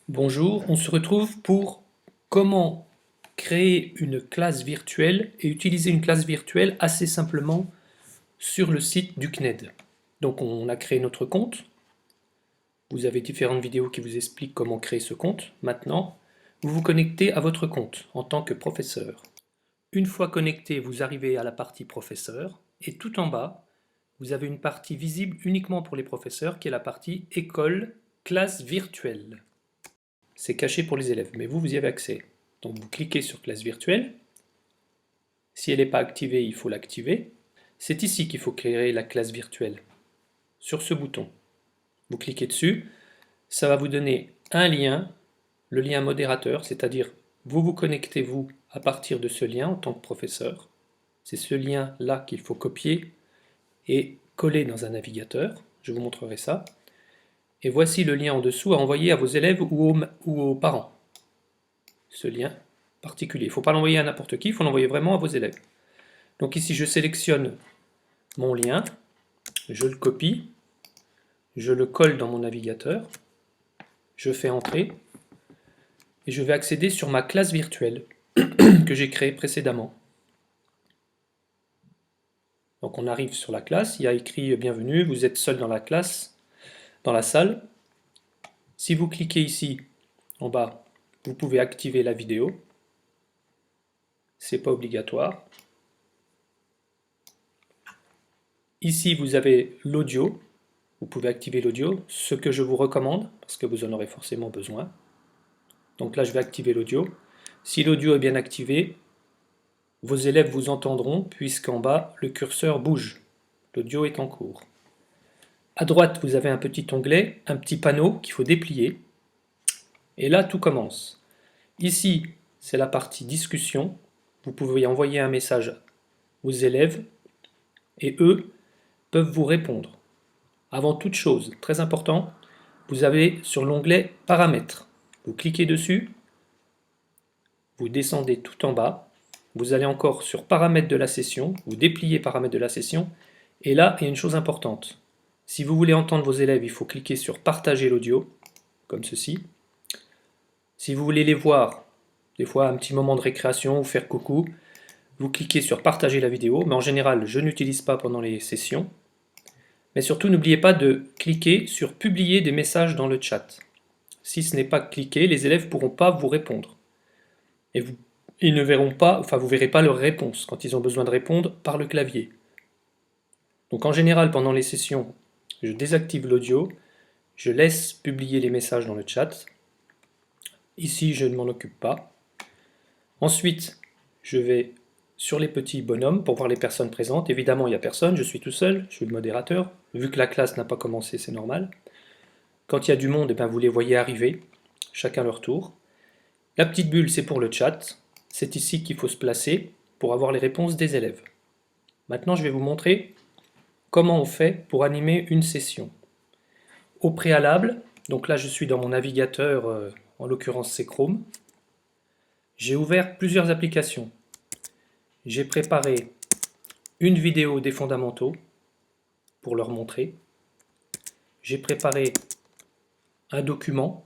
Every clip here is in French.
Bonjour, on se retrouve pour comment créer une classe virtuelle et utiliser une classe virtuelle assez simplement sur le site du CNED. Donc on a créé notre compte, vous avez différentes vidéos qui vous expliquent comment créer ce compte. Maintenant, vous vous connectez à votre compte en tant que professeur. Une fois connecté, vous arrivez à la partie professeur et tout en bas, vous avez une partie visible uniquement pour les professeurs qui est la partie école classe virtuelle. C'est caché pour les élèves, mais vous y avez accès. Donc vous cliquez sur classe virtuelle. Si elle n'est pas activée, il faut l'activer. C'est ici qu'il faut créer la classe virtuelle, sur ce bouton. Vous cliquez dessus, ça va vous donner un lien, le lien modérateur, c'est-à-dire vous vous connectez vous à partir de ce lien en tant que professeur. C'est ce lien-là qu'il faut copier et coller dans un navigateur. Je vous montrerai ça. Et voici le lien en dessous à envoyer à vos élèves ou aux parents. Ce lien particulier. Il ne faut pas l'envoyer à n'importe qui, il faut l'envoyer vraiment à vos élèves. Donc ici, je sélectionne mon lien, je le copie, je le colle dans mon navigateur, je fais entrer, et je vais accéder sur ma classe virtuelle que j'ai créée précédemment. Donc on arrive sur la classe, il y a écrit « Bienvenue, vous êtes seul dans la classe, dans la salle ». Si vous cliquez ici, en bas, vous pouvez activer la vidéo. C'est pas obligatoire. Ici, vous avez l'audio. Vous pouvez activer l'audio, ce que je vous recommande, parce que vous en aurez forcément besoin. Donc là, je vais activer l'audio. Si l'audio est bien activé, vos élèves vous entendront, puisqu'en bas, le curseur bouge. L'audio est en cours. À droite, vous avez un petit onglet, un petit panneau qu'il faut déplier. Et là, tout commence. Ici, c'est la partie discussion. Vous pouvez envoyer un message aux élèves, et eux peuvent vous répondre. Avant toute chose, très important, vous avez sur l'onglet Paramètres. Vous cliquez dessus, vous descendez tout en bas, vous allez encore sur Paramètres de la session, vous dépliez Paramètres de la session, et là, il y a une chose importante. Si vous voulez entendre vos élèves, il faut cliquer sur Partager l'audio, comme ceci. Si vous voulez les voir, des fois un petit moment de récréation ou faire coucou, vous cliquez sur Partager la vidéo, mais en général, je n'utilise pas pendant les sessions. Mais surtout, n'oubliez pas de cliquer sur Publier des messages dans le chat. Si ce n'est pas cliqué, les élèves ne pourront pas vous répondre. Et ils ne verront pas, enfin vous ne verrez pas leurs réponses quand ils ont besoin de répondre par le clavier. Donc en général, pendant les sessions, je désactive l'audio, je laisse publier les messages dans le chat. Ici, je ne m'en occupe pas. Ensuite, je vais sur les petits bonhommes pour voir les personnes présentes. Évidemment, il n'y a personne, je suis tout seul, je suis le modérateur. Vu que la classe n'a pas commencé, c'est normal. Quand il y a du monde, vous les voyez arriver, chacun leur tour. La petite bulle, c'est pour le chat. C'est ici qu'il faut se placer pour avoir les réponses des élèves. Maintenant, je vais vous montrer comment on fait pour animer une session. Au préalable, donc là je suis dans mon navigateur, en l'occurrence c'est Chrome. J'ai ouvert plusieurs applications. J'ai préparé une vidéo des fondamentaux pour leur montrer. J'ai préparé un document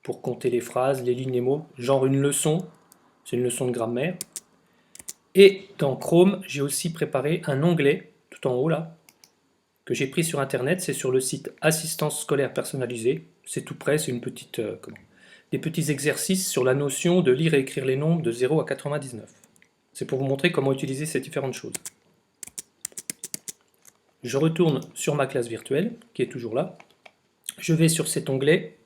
pour compter les phrases, les lignes, les mots, genre une leçon, c'est une leçon de grammaire. Et dans Chrome, j'ai aussi préparé un onglet, tout en haut là, que j'ai pris sur internet, c'est sur le site Assistance scolaire personnalisée. C'est tout près, c'est une petite, des petits exercices sur la notion de lire et écrire les nombres de 0 à 99. C'est pour vous montrer comment utiliser ces différentes choses. Je retourne sur ma classe virtuelle, qui est toujours là. Je vais sur cet onglet,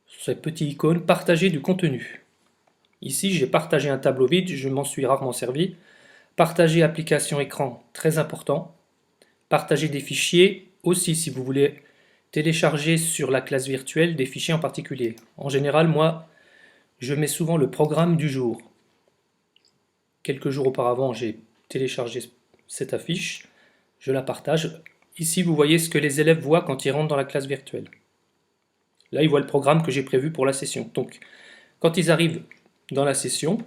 sur cette petite icône, partager du contenu. Ici, j'ai partagé un tableau vide, je m'en suis rarement servi. Partager application écran, très important. Partager des fichiers aussi, si vous voulez télécharger sur la classe virtuelle des fichiers en particulier. En général, moi, je mets souvent le programme du jour. Quelques jours auparavant, j'ai téléchargé cette affiche, je la partage. Ici, vous voyez ce que les élèves voient quand ils rentrent dans la classe virtuelle. Là, ils voient le programme que j'ai prévu pour la session. Donc, quand ils arrivent dans la session,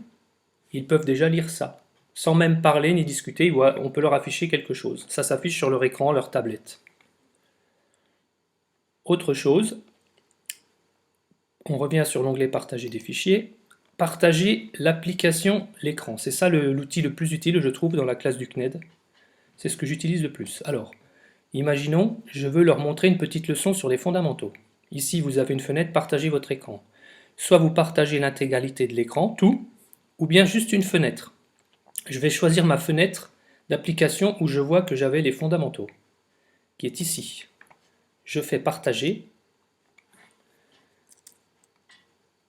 ils peuvent déjà lire ça. Sans même parler ni discuter, on peut leur afficher quelque chose. Ça s'affiche sur leur écran, leur tablette. Autre chose, on revient sur l'onglet partager des fichiers. Partager l'application l'écran. C'est ça l'outil le plus utile, je trouve, dans la classe du CNED. C'est ce que j'utilise le plus. Alors, imaginons, je veux leur montrer une petite leçon sur les fondamentaux. Ici, vous avez une fenêtre, partagez votre écran. Soit vous partagez l'intégralité de l'écran, tout, ou bien juste une fenêtre. Je vais choisir ma fenêtre d'application où je vois que j'avais les fondamentaux, qui est ici. Je fais partager.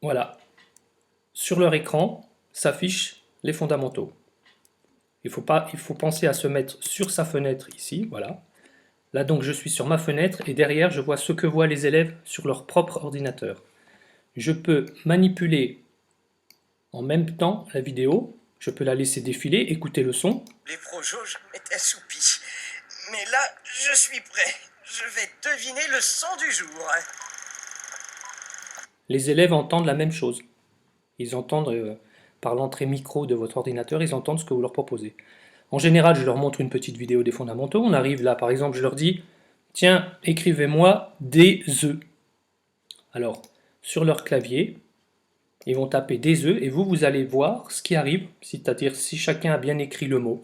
Voilà. Sur leur écran s'affichent les fondamentaux. Il faut penser à se mettre sur sa fenêtre ici, voilà. Là donc je suis sur ma fenêtre et derrière je vois ce que voient les élèves sur leur propre ordinateur. Je peux manipuler en même temps la vidéo, je peux la laisser défiler, écouter le son. Les projauges m'étaient assoupis. Mais là, je suis prêt. Je vais deviner le son du jour. Les élèves entendent la même chose. Ils entendent, par l'entrée micro de votre ordinateur, ils entendent ce que vous leur proposez. En général, je leur montre une petite vidéo des fondamentaux. On arrive là, par exemple, je leur dis, tiens, écrivez-moi des œufs. Alors, sur leur clavier, ils vont taper des œufs et vous allez voir ce qui arrive, c'est-à-dire si chacun a bien écrit le mot.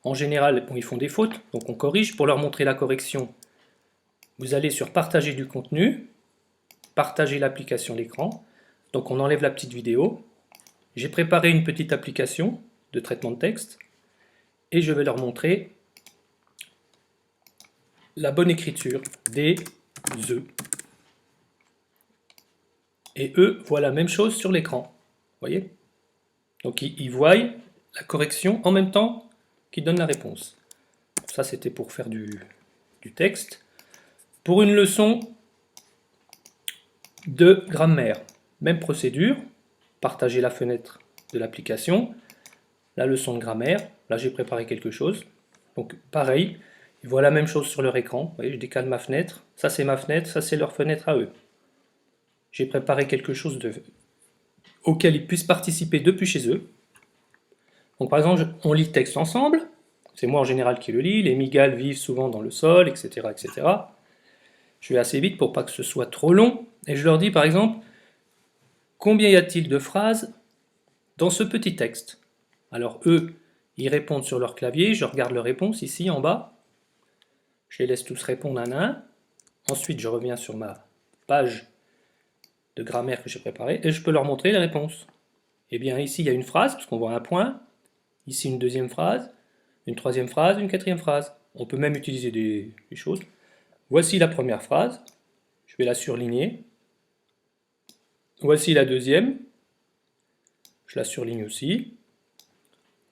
En général, bon, ils font des fautes, donc on corrige. Pour leur montrer la correction, vous allez sur partager du contenu, partager l'application l'écran. Donc on enlève la petite vidéo. J'ai préparé une petite application de traitement de texte et je vais leur montrer la bonne écriture des œufs. Et eux voient la même chose sur l'écran. Voyez? Donc ils voient la correction en même temps qu'ils donnent la réponse. Ça c'était pour faire du texte. Pour une leçon de grammaire, même procédure, partager la fenêtre de l'application, la leçon de grammaire, là j'ai préparé quelque chose, donc pareil, ils voient la même chose sur leur écran, vous voyez, je décale ma fenêtre, ça c'est ma fenêtre, ça c'est leur fenêtre à eux. J'ai préparé quelque chose auquel ils puissent participer depuis chez eux. Donc par exemple, on lit le texte ensemble, c'est moi en général qui le lis, les migales vivent souvent dans le sol, etc. etc. Je vais assez vite pour pas que ce soit trop long, et je leur dis par exemple, combien y a-t-il de phrases dans ce petit texte? Alors eux, ils répondent sur leur clavier, je regarde leur réponse ici en bas, je les laisse tous répondre un à un, ensuite je reviens sur ma page de grammaire que j'ai préparée, et je peux leur montrer les réponses. Et bien ici il y a une phrase, parce qu'on voit un point, ici une deuxième phrase, une troisième phrase, une quatrième phrase. On peut même utiliser des choses. Voici la première phrase, je vais la surligner. Voici la deuxième, je la surligne aussi.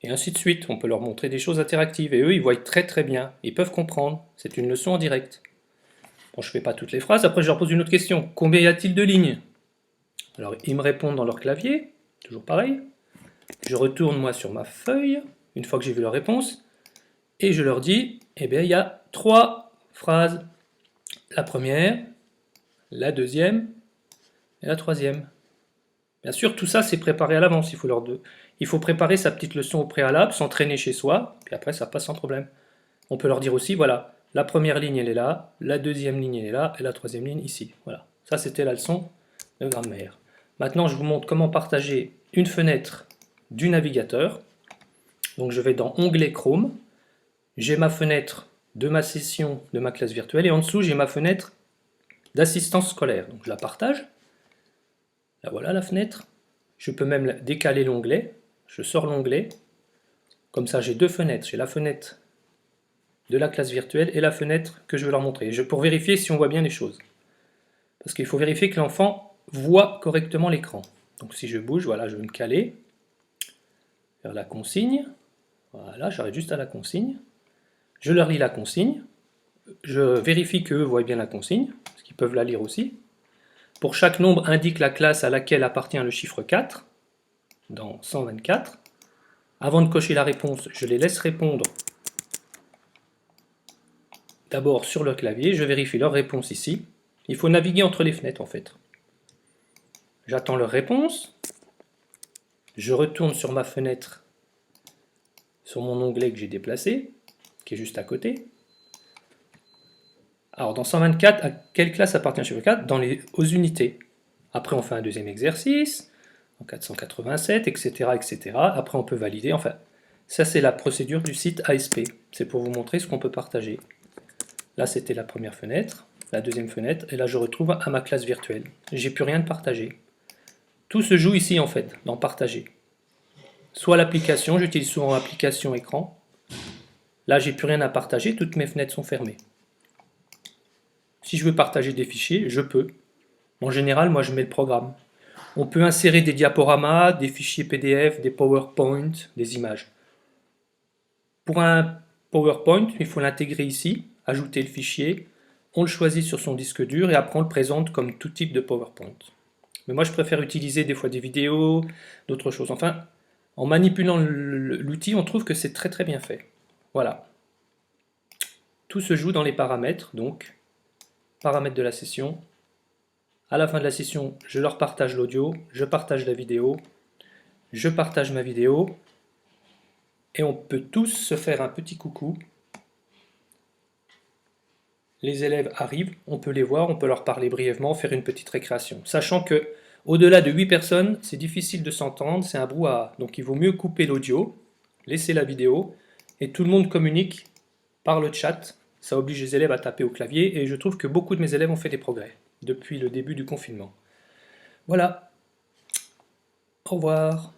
Et ainsi de suite, on peut leur montrer des choses interactives. Et eux, ils voient très très bien, ils peuvent comprendre. C'est une leçon en direct. Bon, je ne fais pas toutes les phrases, après je leur pose une autre question. Combien y a-t-il de lignes? Alors, ils me répondent dans leur clavier, toujours pareil. Je retourne moi sur ma feuille, une fois que j'ai vu leur réponse, et je leur dis, eh bien, il y a 3 phrases. La première, la deuxième et la troisième. Bien sûr, tout ça, c'est préparé à l'avance. Il faut préparer sa petite leçon au préalable, s'entraîner chez soi, puis après, ça passe sans problème. On peut leur dire aussi, voilà, la première ligne, elle est là, la deuxième ligne, elle est là, et la troisième ligne, ici. Voilà, ça, c'était la leçon de grammaire. Maintenant, je vous montre comment partager une fenêtre du navigateur. Donc, je vais dans Onglet Chrome. J'ai ma fenêtre de ma session de ma classe virtuelle, et en dessous, j'ai ma fenêtre d'assistance scolaire. Donc, je la partage. Là, voilà la fenêtre. Je peux même décaler l'onglet. Je sors l'onglet. Comme ça, j'ai deux fenêtres. J'ai la fenêtre de la classe virtuelle et la fenêtre que je vais leur montrer. Pour vérifier si on voit bien les choses. Parce qu'il faut vérifier que l'enfant voit correctement l'écran. Donc si je bouge, voilà, je vais me caler vers la consigne. Voilà, j'arrête juste à la consigne. Je leur lis la consigne. Je vérifie qu'eux voient bien la consigne, parce qu'ils peuvent la lire aussi. Pour chaque nombre, indique la classe à laquelle appartient le chiffre 4, dans 124. Avant de cocher la réponse, je les laisse répondre d'abord sur le clavier, je vérifie leur réponse ici. Il faut naviguer entre les fenêtres en fait. J'attends leur réponse. Je retourne sur ma fenêtre, sur mon onglet que j'ai déplacé, qui est juste à côté. Alors dans 124, à quelle classe appartient chiffre 4? Aux unités. Après on fait un deuxième exercice, en 487, etc., etc. Après on peut valider, enfin, ça c'est la procédure du site ASP. C'est pour vous montrer ce qu'on peut partager. Là c'était la première fenêtre, la deuxième fenêtre, et là je retrouve à ma classe virtuelle. J'ai plus rien de partagé. Tout se joue ici en fait, dans partager. Soit l'application, j'utilise souvent l'application écran. Là j'ai plus rien à partager, toutes mes fenêtres sont fermées. Si je veux partager des fichiers, je peux. En général, moi je mets le programme. On peut insérer des diaporamas, des fichiers PDF, des PowerPoint, des images. Pour un PowerPoint, il faut l'intégrer ici, ajouter le fichier, on le choisit sur son disque dur et après on le présente comme tout type de PowerPoint. Mais moi je préfère utiliser des fois des vidéos, d'autres choses. Enfin, en manipulant l'outil, on trouve que c'est très très bien fait. Voilà. Tout se joue dans les paramètres, donc paramètres de la session. À la fin de la session, je leur partage l'audio, je partage la vidéo, je partage ma vidéo, et on peut tous se faire un petit coucou. Les élèves arrivent, on peut les voir, on peut leur parler brièvement, faire une petite récréation. Sachant que au-delà de 8 personnes, c'est difficile de s'entendre, c'est un brouhaha. Donc il vaut mieux couper l'audio, laisser la vidéo, et tout le monde communique par le chat. Ça oblige les élèves à taper au clavier, et je trouve que beaucoup de mes élèves ont fait des progrès depuis le début du confinement. Voilà. Au revoir.